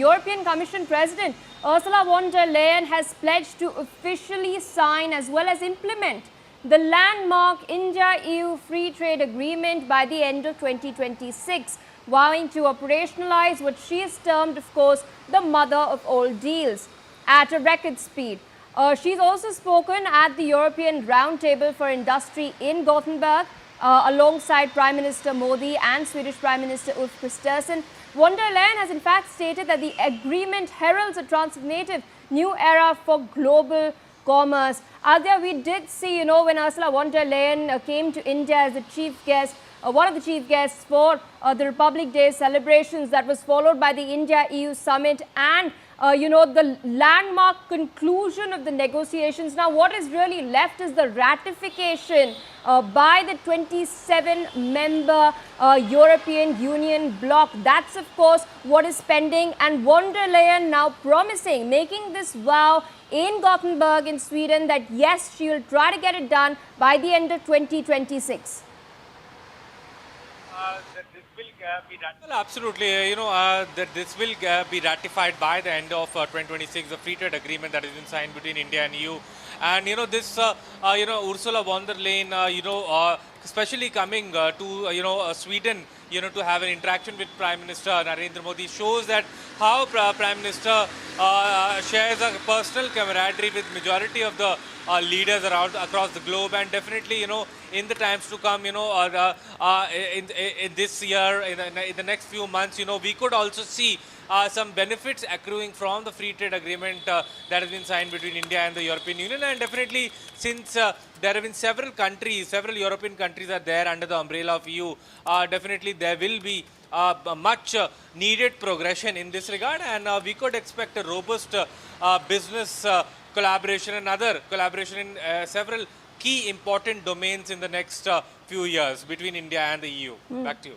European Commission President Ursula von der Leyen has pledged to officially sign as well as implement the landmark India-EU Free Trade Agreement by the end of 2026, vowing to operationalize what she has termed, of course, the mother of all deals at a record speed. She's also spoken at the European Roundtable for Industry in Gothenburg alongside Prime Minister Modi and Swedish Prime Minister Ulf Kristersson. Von der Leyen has in fact stated that the agreement heralds a transformative new era for global commerce. Adya, we did see, when Ursula von der Leyen came to India as the chief guest, one of the chief guests for the Republic Day celebrations, that was followed by the India-EU summit and the landmark conclusion of the negotiations. Now, what is really left is the ratification by the 27-member European Union bloc. That's, of course, what is pending. And von der Leyen now promising, making this vow in Gothenburg in Sweden that, yes, she will try to get it done by the end of 2026. Well, absolutely. That this will be ratified by the end of 2026, the free trade agreement that has been signed between India and EU. And, this, Ursula von der Leyen, especially coming to, Sweden, to have an interaction with Prime Minister Narendra Modi shows that how Prime Minister shares a personal camaraderie with majority of the leaders across the globe, and definitely, in the times to come, in this year, in the next few months, we could also see some benefits accruing from the free trade agreement that has been signed between India and the European Union. And definitely, since there have been several European countries are there under the umbrella of EU, definitely there will be much needed progression in this regard, and we could expect a robust business collaboration and other collaboration in several key important domains in the next few years between India and the EU. Back to you.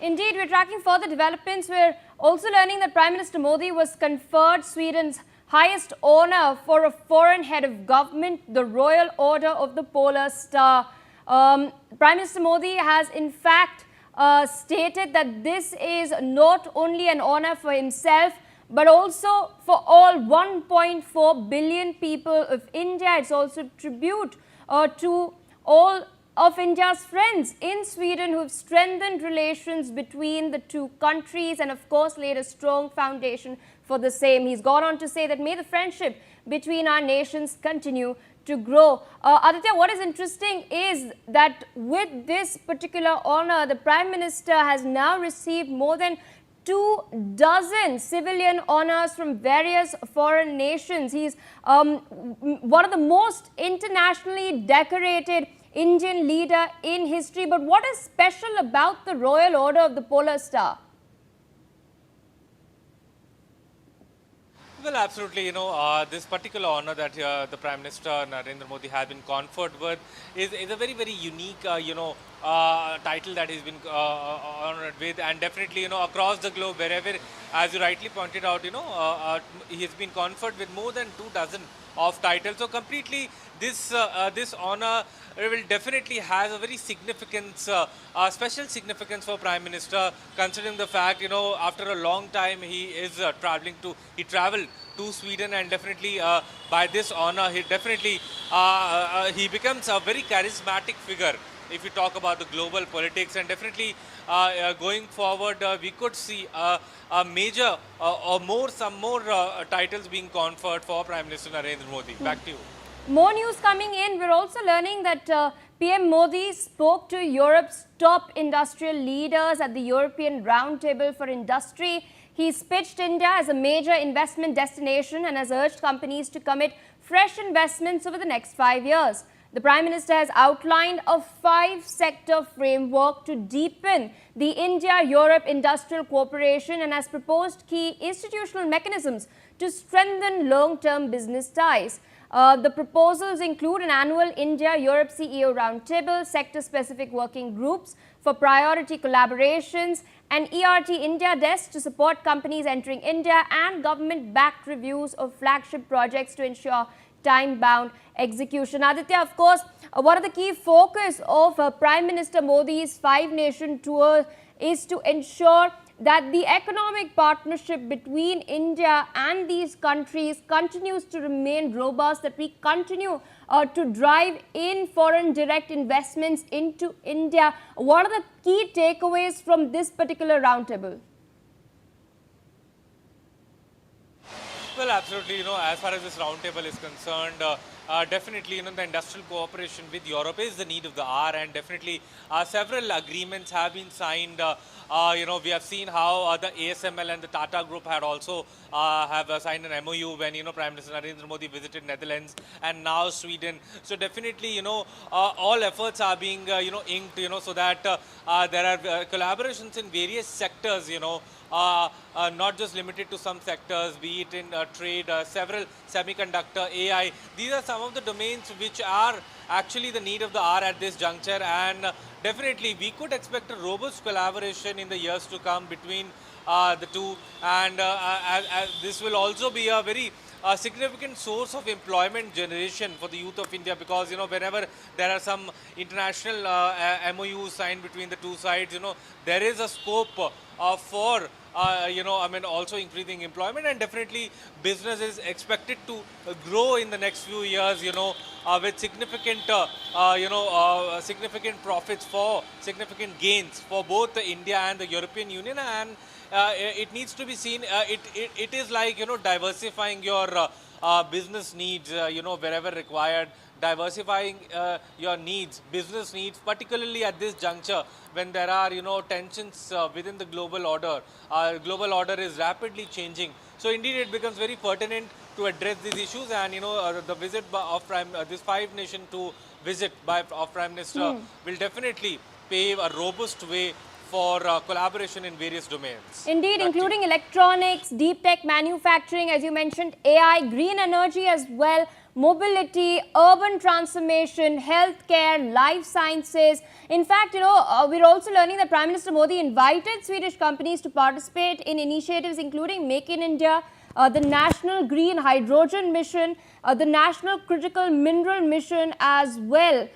Indeed, we're tracking further developments. We're also learning that Prime Minister Modi was conferred Sweden's highest honor for a foreign head of government, the Royal Order of the Polar Star. Prime Minister Modi has in fact stated that this is not only an honor for himself, but also for all 1.4 billion people of India. It's also a tribute to all of India's friends in Sweden who have strengthened relations between the two countries and, of course, laid a strong foundation for the same. He's gone on to say that may the friendship between our nations continue to grow. Aditya, what is interesting is that with this particular honor, the Prime Minister has now received more than 24 civilian honors from various foreign nations. He's one of the most internationally decorated Indian leader in history. But what is special about the Royal Order of the Polar Star? Well, absolutely. This particular honor that the Prime Minister Narendra Modi has been conferred with is a very, very unique, title that he's been honored with, and definitely, across the globe, wherever, as you rightly pointed out, he has been conferred with more than 24 of titles. So completely, this honor will definitely has a very significance, special significance for Prime Minister, considering the fact, after a long time he is traveled to Sweden, and definitely by this honor, he definitely he becomes a very charismatic figure if you talk about the global politics, and definitely going forward, we could see a major some more titles being conferred for Prime Minister Narendra Modi. Back to you. More news coming in. We're also learning that PM Modi spoke to Europe's top industrial leaders at the European Roundtable for Industry. He's pitched India as a major investment destination and has urged companies to commit fresh investments over the next 5 years. The Prime Minister has outlined a 5-sector framework to deepen the India-Europe industrial cooperation and has proposed key institutional mechanisms to strengthen long-term business ties. The proposals include an annual India-Europe CEO roundtable, sector-specific working groups for priority collaborations, an ERT India desk to support companies entering India, and government-backed reviews of flagship projects to ensure time-bound execution. Aditya, of course, one of the key focus of Prime Minister Modi's 5-nation tour is to ensure that the economic partnership between India and these countries continues to remain robust, that we continue to drive in foreign direct investments into India. What are the key takeaways from this particular roundtable? Well, absolutely. As far as this roundtable is concerned, definitely, the industrial cooperation with Europe is the need of the hour, and definitely several agreements have been signed. We have seen how the ASML and the Tata Group had also have signed an MOU when, Prime Minister Narendra Modi visited Netherlands and now Sweden. So definitely, all efforts are being, inked, so that there are collaborations in various sectors, not just limited to some sectors, be it in trade, several semiconductor, AI. These are some of the domains which are actually the need of the hour at this juncture, and definitely we could expect a robust collaboration in the years to come between the two, and this will also be a very significant source of employment generation for the youth of India, because whenever there are some international MOUs signed between the two sides, there is a scope for also increasing employment, and definitely business is expected to grow in the next few years, with significant, significant profits for significant gains for both India and the European Union, and it needs to be seen. It is like diversifying your business needs, wherever required. Diversifying your needs, business needs, particularly at this juncture when there are, tensions within the global order. Global order is rapidly changing. So indeed, it becomes very pertinent to address these issues, and the visit of this five-nation to visit of Prime Minister will definitely pave a robust way for collaboration in various domains. Indeed, including electronics, deep tech manufacturing, as you mentioned, AI, green energy as well, mobility, urban transformation, healthcare, life sciences. In fact, we're also learning that Prime Minister Modi invited Swedish companies to participate in initiatives including Make in India, the National Green Hydrogen Mission, the National Critical Mineral Mission as well.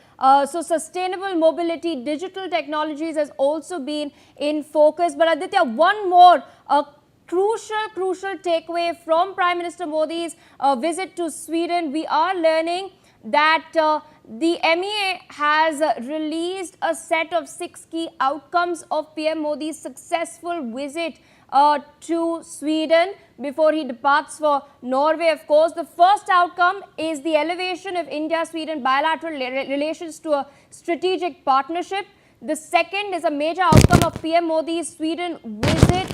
So sustainable mobility, digital technologies has also been in focus. But Aditya, one more crucial takeaway from Prime Minister Modi's visit to Sweden. We are learning that the MEA has released a set of 6 key outcomes of PM Modi's successful visit to Sweden before he departs for Norway. Of course, the first outcome is the elevation of India-Sweden bilateral relations to a strategic partnership. The second is a major outcome of PM Modi's Sweden visit,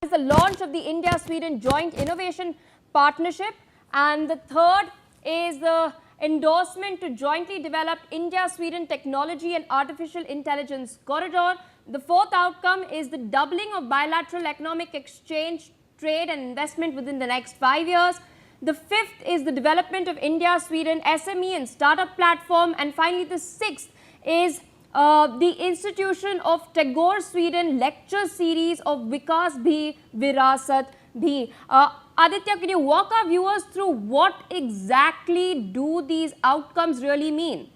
is the launch of the India-Sweden Joint Innovation Partnership. And the third is the endorsement to jointly develop India-Sweden Technology and Artificial Intelligence Corridor. The fourth outcome is the doubling of bilateral economic exchange, trade and investment within the next 5 years. The fifth is the development of India-Sweden SME and startup platform. And finally, the sixth is the institution of Tagore Sweden lecture series of Vikas Bhi Virasat Bhi. Aditya, can you walk our viewers through what exactly do these outcomes really mean?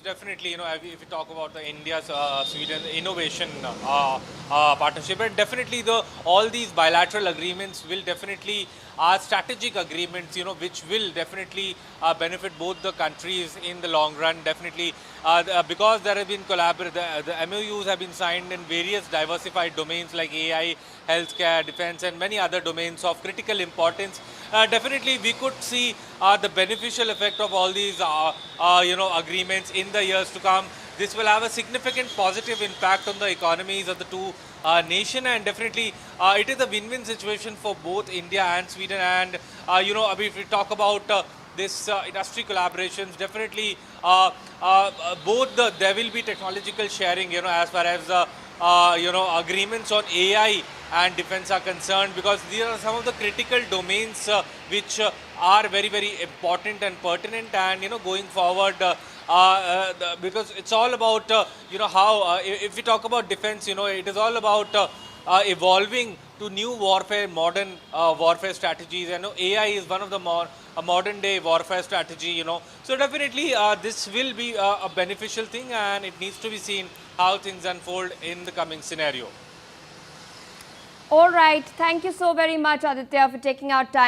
Definitely, if you talk about the India-Sweden innovation partnership, and definitely all these bilateral agreements will definitely are strategic agreements, which will definitely benefit both the countries in the long run. Definitely, because there have been the MOUs have been signed in various diversified domains like AI, healthcare, defense, and many other domains of critical importance. Definitely, we could see the beneficial effect of all these, agreements in the years to come. This will have a significant positive impact on the economies of the two nations, and definitely it is a win-win situation for both India and Sweden. And if we talk about this industry collaborations, definitely there will be technological sharing, as far as agreements on AI and defense are concerned, because these are some of the critical domains which are very, very important and pertinent, and going forward, because it's all about how if we talk about defense, it is all about evolving to new warfare, modern warfare strategies. I know AI is one of the modern day warfare strategy, So definitely this will be a beneficial thing, and it needs to be seen how things unfold in the coming scenario. All right. Thank you so very much, Aditya, for taking our time.